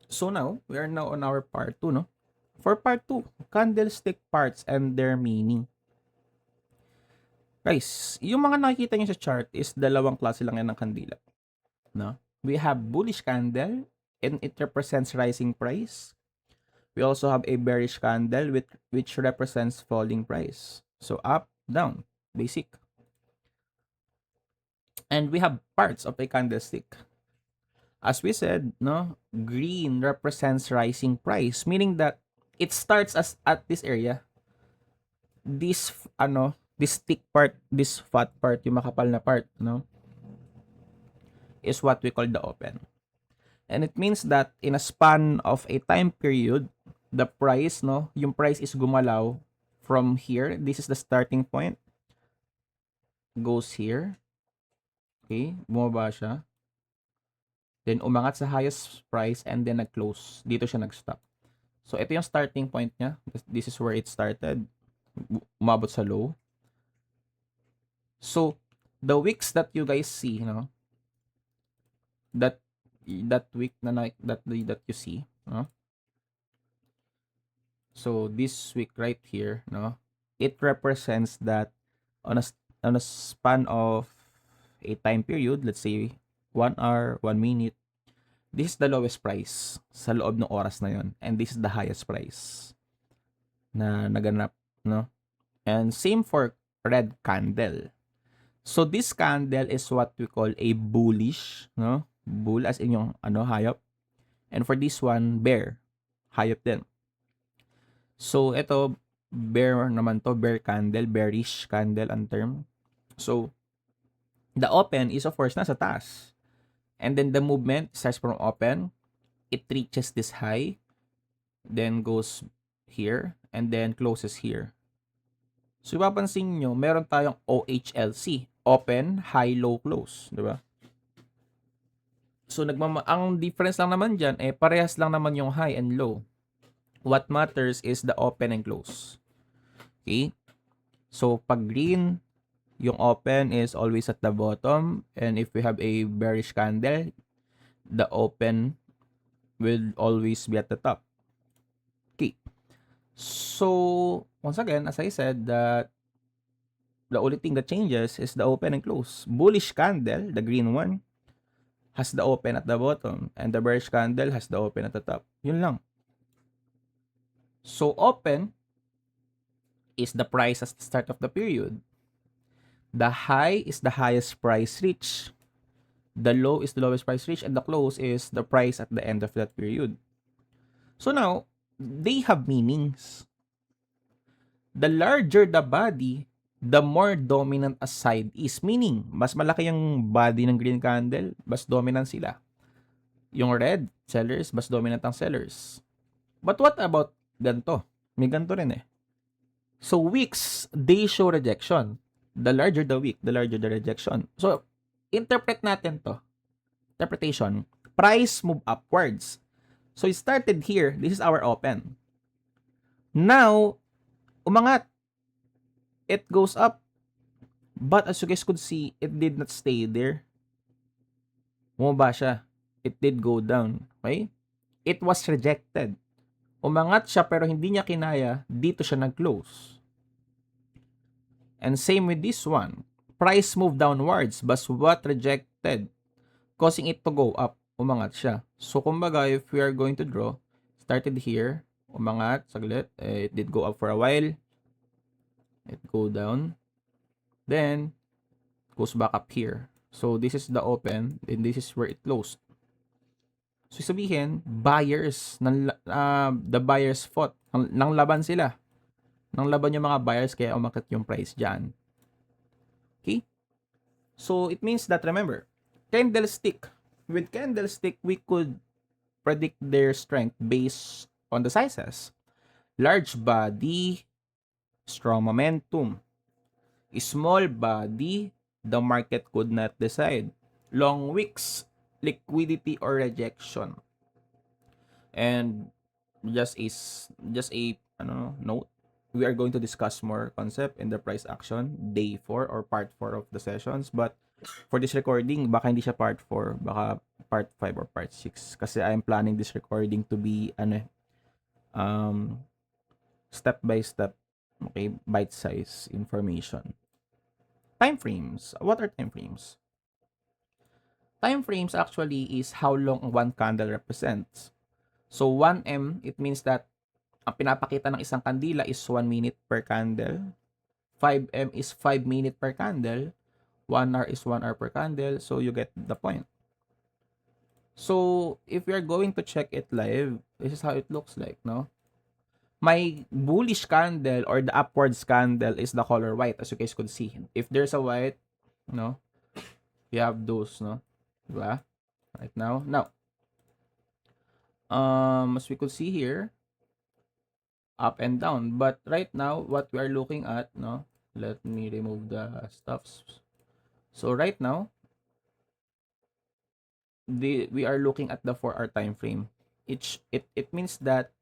So now, we are now on our part 2, no? For part 2, candlestick parts and their meaning. Guys, yung mga nakikita nyo sa chart is dalawang klase lang yan ng kandila. No? We have bullish candle and it represents rising price. We also have a bearish candle which represents falling price. So up, down, basic. And we have parts of a candlestick. As we said, no, green represents rising price, meaning that it starts as at this area. This thick part, this fat part, yung makapal na part, no, is what we call the open. And it means that in a span of a time period, the price, no, yung price is gumalaw from here. This is the starting point. Goes here. Okay, bumaba siya. Then umangat sa highest price and then nag-close. Dito siya nag-stop. So ito yung starting point niya. This is where it started. Umabot sa low. So the wicks that you guys see, no, that wick that you see, no? So this wick right here, no, it represents that on a span of a time period, let's say 1 hour, 1 minute, this is the lowest price sa loob ng oras na yon, and this is the highest price na naganap, no? And same for red candle. So this candle is what we call a bullish, no? Bull as in yung hayop. And for this one, bear. Hayop din. So ito, bear naman to, bear candle, bearish candle ang term. So the open is of course nasa taas. And then the movement starts from open, it reaches this high, then goes here, and then closes here. So ipapansin nyo, meron tayong OHLC, open, high, low, close, di ba? So ang difference lang naman diyan parehas lang naman yung high and low. What matters is the open and close. Okay? So pag green, yung open is always at the bottom, and if we have a bearish candle, the open will always be at the top. Okay. So once again, as I said, that the only thing that changes is the open and close. Bullish candle, the green one, has the open at the bottom, and the bearish candle has the open at the top. Yun lang. So open is the price at the start of the period. The high is the highest price reach. The low is the lowest price reach, and the close is the price at the end of that period. So now, they have meanings. The larger the body, the more dominant a side is. Meaning, mas malaki yung body ng green candle, mas dominant sila. Yung red, sellers, mas dominant ang sellers. But what about ganto? May ganto rin eh. So wicks, they show rejection. The larger the wick, the larger the rejection. So, interpret natin to. Interpretation. Price move upwards. So, it started here. This is our open. Now, umangat. It goes up. But as you guys could see, it did not stay there. Bumaba siya. It did go down. Okay? It was rejected. Umangat siya pero hindi niya kinaya. Dito siya nag-close. And same with this one. Price moved downwards but what rejected, causing it to go up. Umangat siya. So, kumbaga, if we are going to draw, started here, umangat, saglit, it did go up for a while. It go down. Then, goes back up here. So, this is the open, and this is where it closed. So, sabihin, buyers, the buyers fought. Nang laban sila. Nang laban yung mga buyers, kaya umakyat yung price dyan. Okay? So, it means that, remember, candlestick. With candlestick, we could predict their strength based on the sizes. Large body, strong momentum. Small body, the market could not decide. Long wicks, liquidity or rejection. And just a note, we are going to discuss more concept in the price action day 4 or part 4 of the sessions, but for this recording baka hindi siya part 4, baka part 5 or part 6 kasi I'm planning this recording to be step by step, okay, bite size information. Time frames. What are time frames? Time frames actually is how long one candle represents. So 1M, it means that ang pinapakita ng isang kandila is 1 minute per candle. 5M is 5 minute per candle. 1 hour is 1 hour per candle. So you get the point. So if we are going to check it live, this is how it looks like, no? My bullish candle or the upwards candle is the color white, as you guys could see. If there's a white, no, we have those, no, diba? Right now. Now, as we could see here, up and down. But right now, what we are looking at, no, let me remove the stuffs. So right now, we are looking at the 4-hour time frame. It means that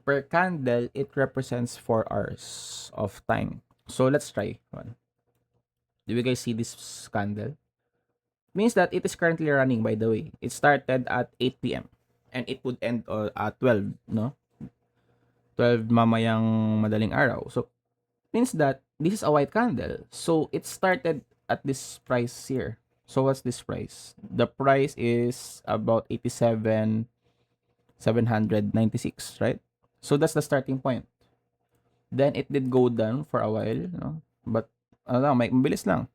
per candle, it represents 4 hours of time. So let's try one. Do you guys see this candle? Means that it is currently running, by the way. It started at 8 p.m. and it would end at 12, no? 12 mamayang madaling araw. So means that this is a white candle. So it started at this price here. So what's this price? The price is about 87,796, right? So that's the starting point. Then it did go down for a while, no? But mabilis lang.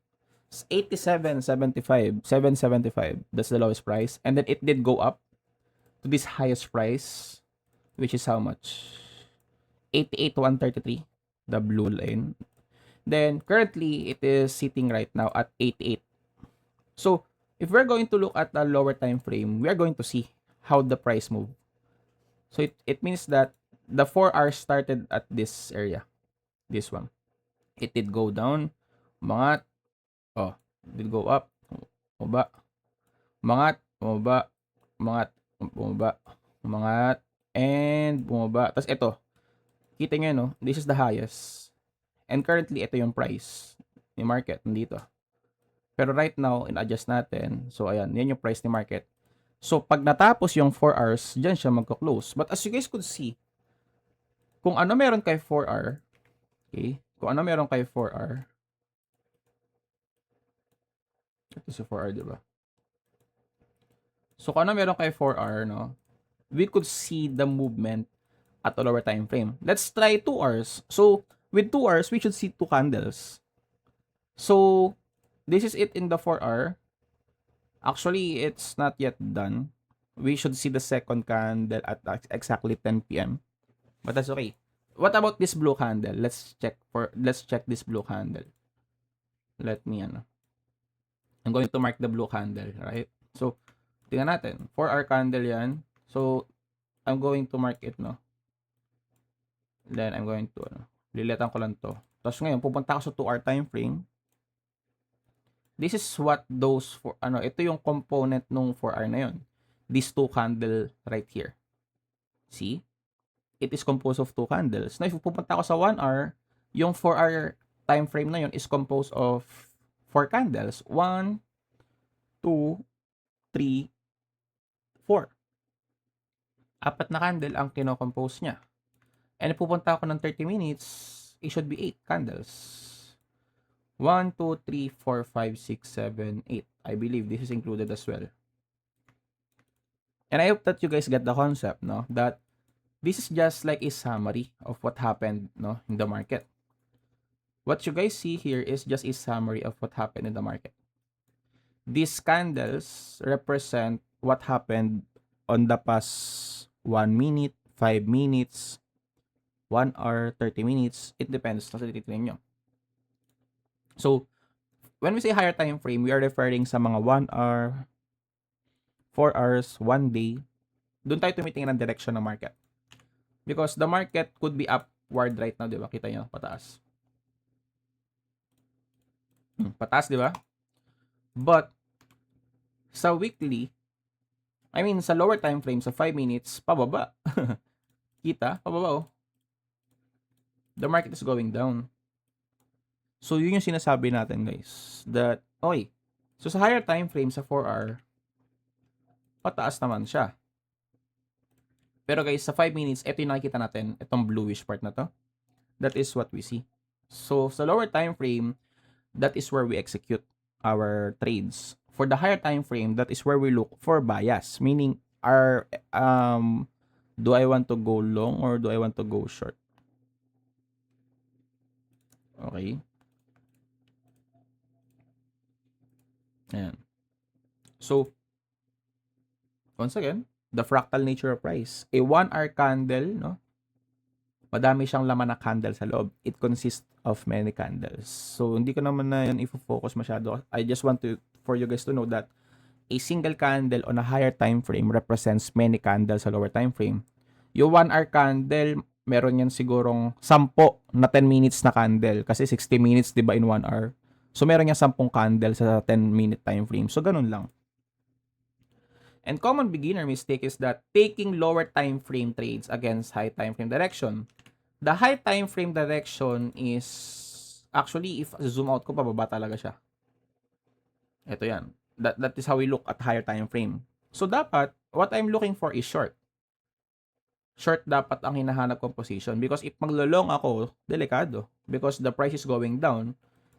87.75, 775. That's the lowest price. And then it did go up to this highest price, which is how much? 88,133, the blue line. Then currently it is sitting right now at 88. So if we're going to look at the lower time frame, we are going to see how the price move. So it means that the 4 hours started at this area. This one. It did go down. Umangat. Oh, did go up. Bumaba. Umangat. Bumaba. Umangat. Bumaba. Umangat. And bumaba. Tapos ito. Kita nyo, no? This is the highest. And currently, ito yung price ni market. Nandito. Pero right now, in-adjust natin. So, ayan. Yan yung price ni market. So, pag natapos yung 4 hours, dyan siya magka-close. But as you guys could see, kung ano meron kay 4 hour, okay? Kung ano meron kay 4 hour, ito si 4 hour, diba? So, kung ano meron kay 4 hour, no? We could see the movement at a lower time frame. Let's try 2 hours. So, with 2 hours, we should see 2 candles. So, this is it in the 4 hour. Actually, it's not yet done. We should see the second candle at exactly 10 p.m. But that's okay. What about this blue candle? Let's check this blue candle. Let me I'm going to mark the blue candle, right? So, tingnan natin. 4-hour candle yan. So, I'm going to mark it, no? Then, I'm going to, liletan ko lang to. Tapos ngayon, pupunta ako sa 2-hour time frame. This is what those, ito yung component nung 4-hour na yun. These 2 candle right here. See? It is composed of 2 candles. Now, if pupunta ako sa 1 hour, yung 4-hour time frame na yun is composed of 4 candles. 1, 2, 3, 4. 4 na candle ang kinocompose niya. And if pupunta ako ng 30 minutes, it should be 8 candles. 1, 2, 3, 4, 5, 6, 7, 8. I believe this is included as well. And I hope that you guys get the concept, no? That this is just like a summary of what happened, no, in the market. What you guys see here is just a summary of what happened in the market. These candles represent what happened on the past 1 minute, 5 minutes, 1 hour, 30 minutes. It depends na sa titignan nyo. So, when we say higher time frame, we are referring sa mga 1 hour, 4 hours, 1 day. Doon tayo tumitingin ng direction ng market. Because the market could be upward right now, di ba? Kita nyo, pataas. Pataas, di ba? But, sa weekly, I mean, sa lower time frame, sa 5 minutes, pababa. Kita, pababa, oh. The market is going down. So, yun yung sinasabi natin, guys. That, okay. So, sa higher time frame, sa 4 hour, pataas naman siya. Pero guys, sa 5 minutes, ito yung nakikita natin, itong bluish part na to. That is what we see. So, sa lower time frame, that is where we execute our trades. For the higher time frame, that is where we look for bias, meaning do I want to go long or do I want to go short? Okay. Ayan. So, once again, the fractal nature of price. A 1-hour candle, no? Madami siyang laman na candle sa loob. It consists of many candles. So, hindi ko naman na yan i-focus masyado. I just want for you guys to know that a single candle on a higher time frame represents many candles sa lower time frame. Yung 1-hour candle, meron yan sigurong 10 na 10 minutes na candle. Kasi 60 minutes, di ba, in 1 hour. So, meron yan 10 candle sa 10-minute time frame. So, ganun lang. And common beginner mistake is that taking lower time frame trades against high time frame direction. The high time frame direction is actually, if zoom out ko, pababa talaga siya. Ito yan. That is how we look at higher time frame. So dapat, what I'm looking for is short. Short dapat ang hinahanap kong position because if maglolong ako, delikado. Because the price is going down.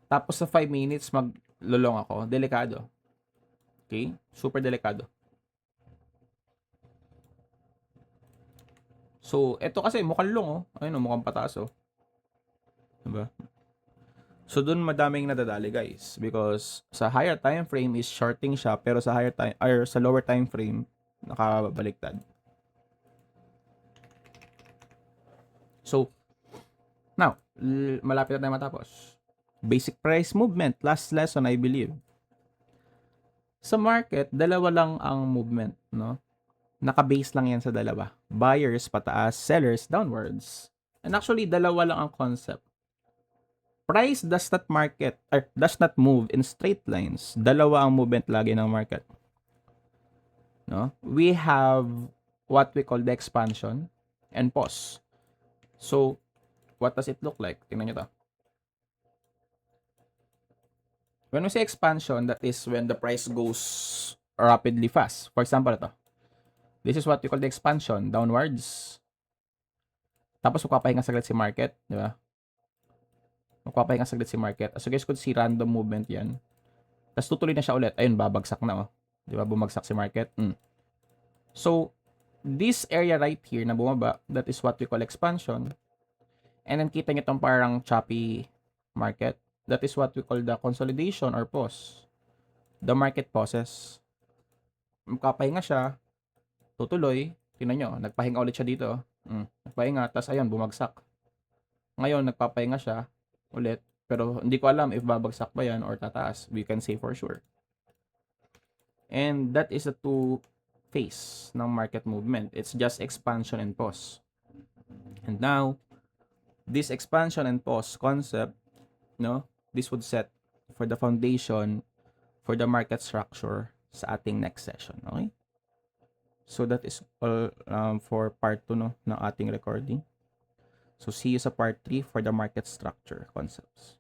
Tapos sa 5 minutes, maglolong ako, delikado. Okay? Super delikado. So, ito kasi mukhang long, oh. Ayun, oh, mukhang pataas, oh. Diba? So, dun madaming nadadali, guys. Because sa higher time frame is shorting siya, pero sa higher time, or sa lower time frame, nakabaliktad. So, now, malapit na tayo matapos. Basic price movement. Last lesson, I believe. Sa market, dalawa lang ang movement, no? Naka-base lang yan sa dalawa. Buyers pataas, sellers downwards. And actually, dalawa lang ang concept. Price does not move in straight lines. Dalawa ang movement lagi ng market. No? We have what we call the expansion and pause. So, what does it look like? Tingnan nyo to. When we say expansion, that is when the price goes rapidly fast. For example, ito. This is what we call the expansion, downwards. Tapos magpapahinga saglit si market, di ba? Magpapahinga saglit si market. As you guys could see, random movement yan. Tapos tutuloy na siya ulit. Ayun, babagsak na, oh. Di ba? Bumagsak si market. So, this area right here na bumaba, that is what we call expansion. And then kita nyo itong parang choppy market. That is what we call the consolidation or pause. The market pauses. Magpapahinga siya. Tutuloy, tingnan nyo, nagpahinga ulit siya dito. Nagpahinga, tas ayun, bumagsak. Ngayon, nagpapahinga siya ulit. Pero hindi ko alam if babagsak ba yan or tataas. We can say for sure. And that is the two phase ng market movement. It's just expansion and pause. And now, this expansion and pause concept, no, this would set for the foundation for the market structure sa ating next session. Okay? So that is all for part 2 no, ng ating recording. So see you sa part 3 for the market structure concepts.